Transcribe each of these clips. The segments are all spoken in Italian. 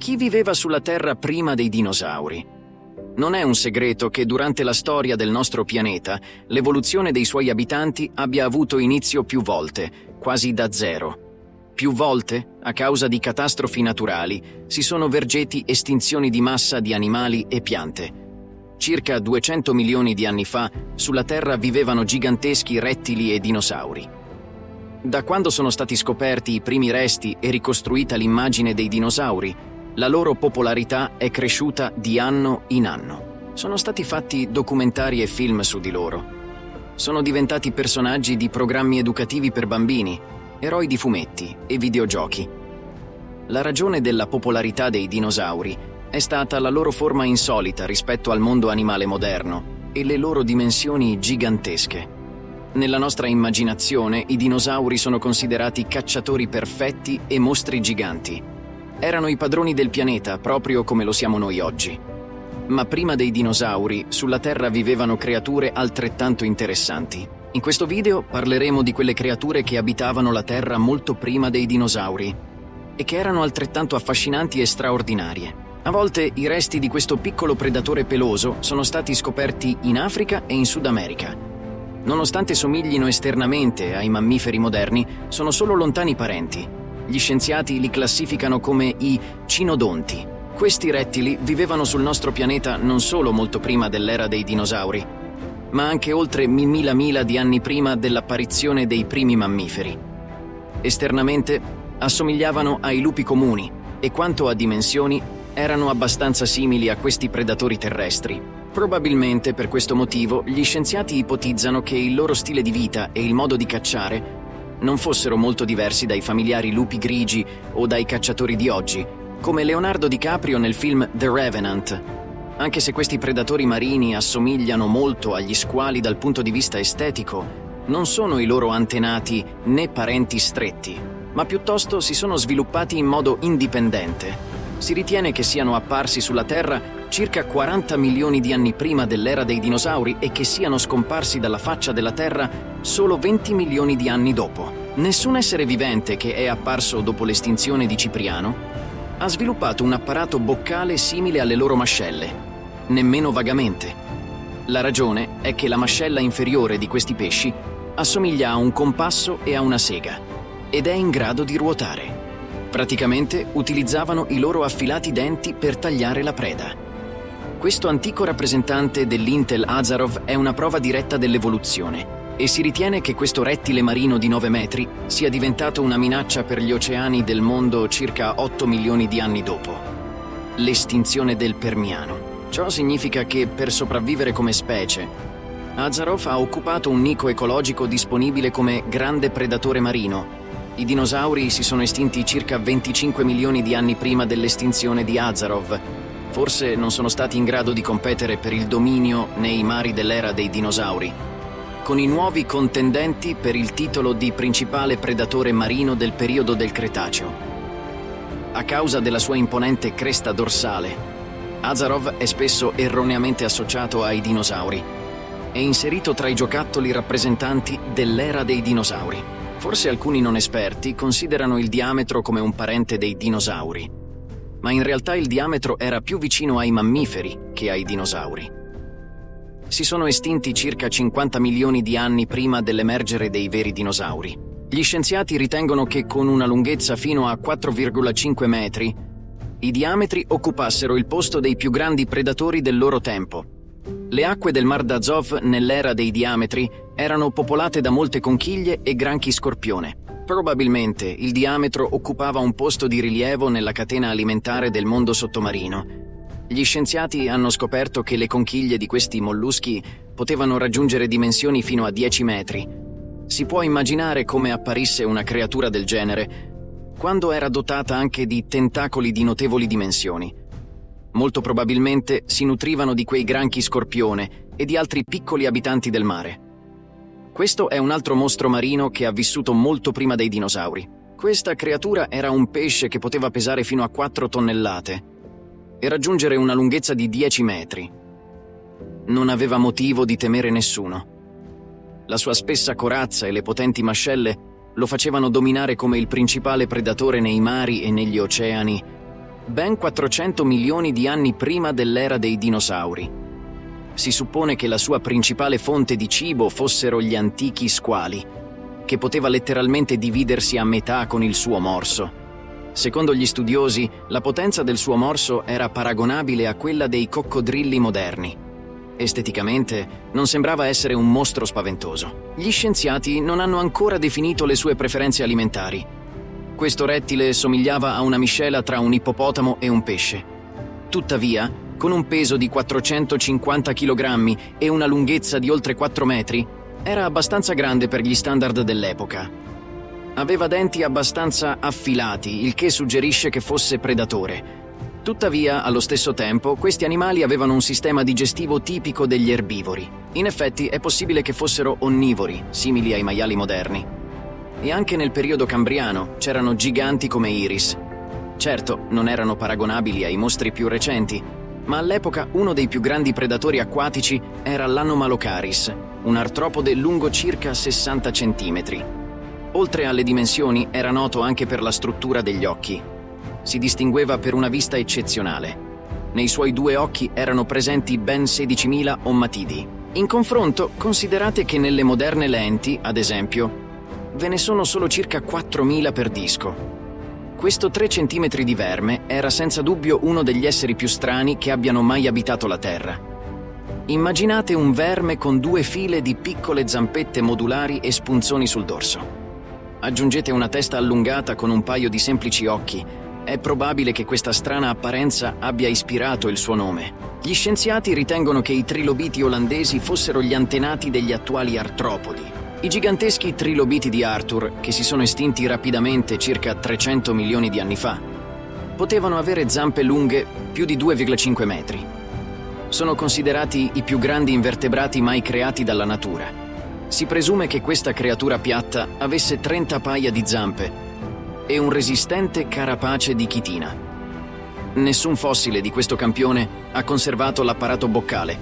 Chi viveva sulla Terra prima dei dinosauri? Non è un segreto che durante la storia del nostro pianeta l'evoluzione dei suoi abitanti abbia avuto inizio più volte, quasi da zero. Più volte, a causa di catastrofi naturali, si sono vergeti estinzioni di massa di animali e piante. Circa 200 milioni di anni fa, sulla Terra vivevano giganteschi rettili e dinosauri. Da quando sono stati scoperti i primi resti e ricostruita l'immagine dei dinosauri, la loro popolarità è cresciuta di anno in anno. Sono stati fatti documentari e film su di loro. Sono diventati personaggi di programmi educativi per bambini, eroi di fumetti e videogiochi. La ragione della popolarità dei dinosauri è stata la loro forma insolita rispetto al mondo animale moderno e le loro dimensioni gigantesche. Nella nostra immaginazione, i dinosauri sono considerati cacciatori perfetti e mostri giganti. Erano i padroni del pianeta, proprio come lo siamo noi oggi. Ma prima dei dinosauri, sulla Terra vivevano creature altrettanto interessanti. In questo video parleremo di quelle creature che abitavano la Terra molto prima dei dinosauri e che erano altrettanto affascinanti e straordinarie. A volte i resti di questo piccolo predatore peloso sono stati scoperti in Africa e in Sud America. Nonostante somiglino esternamente ai mammiferi moderni, sono solo lontani parenti. Gli scienziati li classificano come i cinodonti. Questi rettili vivevano sul nostro pianeta non solo molto prima dell'era dei dinosauri, ma anche oltre mila di anni prima dell'apparizione dei primi mammiferi. Esternamente assomigliavano ai lupi comuni e quanto a dimensioni erano abbastanza simili a questi predatori terrestri. Probabilmente per questo motivo gli scienziati ipotizzano che il loro stile di vita e il modo di cacciare non fossero molto diversi dai familiari lupi grigi o dai cacciatori di oggi, come Leonardo DiCaprio nel film The Revenant. Anche se questi predatori marini assomigliano molto agli squali dal punto di vista estetico, non sono i loro antenati né parenti stretti, ma piuttosto si sono sviluppati in modo indipendente. Si ritiene che siano apparsi sulla Terra circa 40 milioni di anni prima dell'era dei dinosauri e che siano scomparsi dalla faccia della Terra solo 20 milioni di anni dopo. Nessun essere vivente che è apparso dopo l'estinzione di Cipriano ha sviluppato un apparato boccale simile alle loro mascelle, nemmeno vagamente. La ragione è che la mascella inferiore di questi pesci assomiglia a un compasso e a una sega ed è in grado di ruotare. Praticamente utilizzavano i loro affilati denti per tagliare la preda. Questo antico rappresentante dell'Intel Azarov è una prova diretta dell'evoluzione e si ritiene che questo rettile marino di 9 metri sia diventato una minaccia per gli oceani del mondo circa 8 milioni di anni dopo l'estinzione del Permiano. Ciò significa che per sopravvivere come specie, Azarov ha occupato un nicho ecologico disponibile come grande predatore marino. I dinosauri si sono estinti circa 25 milioni di anni prima dell'estinzione di Azarov. Forse non sono stati in grado di competere per il dominio nei mari dell'era dei dinosauri, con i nuovi contendenti per il titolo di principale predatore marino del periodo del Cretaceo. A causa della sua imponente cresta dorsale, Azarov è spesso erroneamente associato ai dinosauri e inserito tra i giocattoli rappresentanti dell'era dei dinosauri. Forse alcuni non esperti considerano il diametro come un parente dei dinosauri, ma in realtà il diametro era più vicino ai mammiferi che ai dinosauri. Si sono estinti circa 50 milioni di anni prima dell'emergere dei veri dinosauri. Gli scienziati ritengono che con una lunghezza fino a 4,5 metri, i diametri occupassero il posto dei più grandi predatori del loro tempo. Le acque del Mar d'Azov nell'era dei diametri erano popolate da molte conchiglie e granchi scorpione. Probabilmente il diametro occupava un posto di rilievo nella catena alimentare del mondo sottomarino. Gli scienziati hanno scoperto che le conchiglie di questi molluschi potevano raggiungere dimensioni fino a 10 metri. Si può immaginare come apparisse una creatura del genere quando era dotata anche di tentacoli di notevoli dimensioni. Molto probabilmente si nutrivano di quei granchi scorpione e di altri piccoli abitanti del mare. Questo è un altro mostro marino che ha vissuto molto prima dei dinosauri. Questa creatura era un pesce che poteva pesare fino a 4 tonnellate e raggiungere una lunghezza di 10 metri. Non aveva motivo di temere nessuno. La sua spessa corazza e le potenti mascelle lo facevano dominare come il principale predatore nei mari e negli oceani ben 400 milioni di anni prima dell'era dei dinosauri. Si suppone che la sua principale fonte di cibo fossero gli antichi squali, che poteva letteralmente dividersi a metà con il suo morso. Secondo gli studiosi, la potenza del suo morso era paragonabile a quella dei coccodrilli moderni. Esteticamente, non sembrava essere un mostro spaventoso. Gli scienziati non hanno ancora definito le sue preferenze alimentari. Questo rettile somigliava a una miscela tra un ippopotamo e un pesce. Tuttavia, con un peso di 450 kg e una lunghezza di oltre 4 metri, era abbastanza grande per gli standard dell'epoca. Aveva denti abbastanza affilati, il che suggerisce che fosse predatore. Tuttavia, allo stesso tempo, questi animali avevano un sistema digestivo tipico degli erbivori. In effetti, è possibile che fossero onnivori, simili ai maiali moderni. E anche nel periodo cambriano c'erano giganti come Iris. Certo, non erano paragonabili ai mostri più recenti, ma all'epoca uno dei più grandi predatori acquatici era l'Anomalocaris, un artropode lungo circa 60 cm. Oltre alle dimensioni, era noto anche per la struttura degli occhi. Si distingueva per una vista eccezionale. Nei suoi 2 occhi erano presenti ben 16.000 ommatidi. In confronto, considerate che nelle moderne lenti, ad esempio, ve ne sono solo circa 4.000 per disco. Questo 3 cm di verme era senza dubbio uno degli esseri più strani che abbiano mai abitato la Terra. Immaginate un verme con 2 file di piccole zampette modulari e spunzoni sul dorso. Aggiungete una testa allungata con un paio di semplici occhi. È probabile che questa strana apparenza abbia ispirato il suo nome. Gli scienziati ritengono che i trilobiti olandesi fossero gli antenati degli attuali artropodi. I giganteschi trilobiti di Arthur, che si sono estinti rapidamente circa 300 milioni di anni fa, potevano avere zampe lunghe più di 2,5 metri. Sono considerati i più grandi invertebrati mai creati dalla natura. Si presume che questa creatura piatta avesse 30 paia di zampe e un resistente carapace di chitina. Nessun fossile di questo campione ha conservato l'apparato boccale,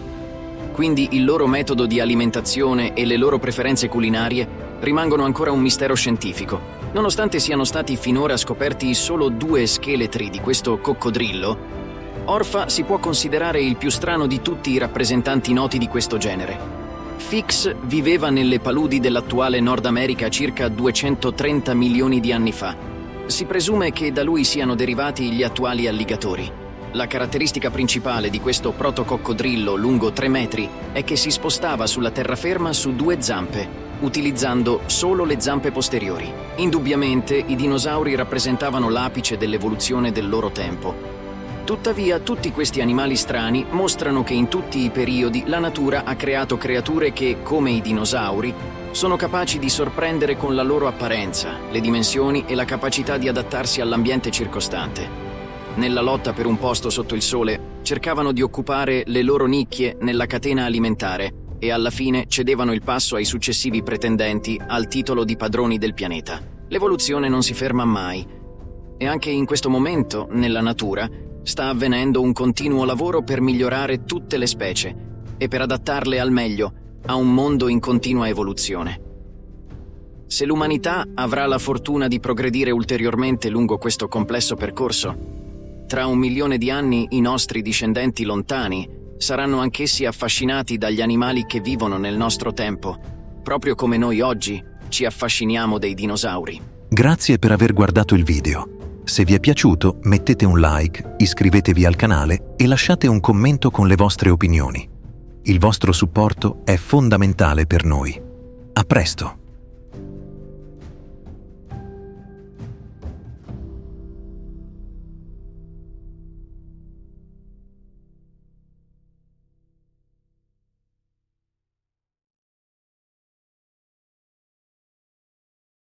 quindi il loro metodo di alimentazione e le loro preferenze culinarie rimangono ancora un mistero scientifico. Nonostante siano stati finora scoperti solo 2 scheletri di questo coccodrillo, Orfa si può considerare il più strano di tutti i rappresentanti noti di questo genere. Fix viveva nelle paludi dell'attuale Nord America circa 230 milioni di anni fa. Si presume che da lui siano derivati gli attuali alligatori. La caratteristica principale di questo protococcodrillo lungo 3 metri è che si spostava sulla terraferma su 2 zampe, utilizzando solo le zampe posteriori. Indubbiamente i dinosauri rappresentavano l'apice dell'evoluzione del loro tempo. Tuttavia, tutti questi animali strani mostrano che in tutti i periodi la natura ha creato creature che, come i dinosauri, sono capaci di sorprendere con la loro apparenza, le dimensioni e la capacità di adattarsi all'ambiente circostante. Nella lotta per un posto sotto il sole, cercavano di occupare le loro nicchie nella catena alimentare e alla fine cedevano il passo ai successivi pretendenti al titolo di padroni del pianeta. L'evoluzione non si ferma mai. E anche in questo momento, nella natura, sta avvenendo un continuo lavoro per migliorare tutte le specie e per adattarle al meglio a un mondo in continua evoluzione. Se l'umanità avrà la fortuna di progredire ulteriormente lungo questo complesso percorso, tra 1 milione di anni i nostri discendenti lontani saranno anch'essi affascinati dagli animali che vivono nel nostro tempo, proprio come noi oggi ci affasciniamo dei dinosauri. Grazie per aver guardato il video. Se vi è piaciuto, mettete un like, iscrivetevi al canale e lasciate un commento con le vostre opinioni. Il vostro supporto è fondamentale per noi. A presto!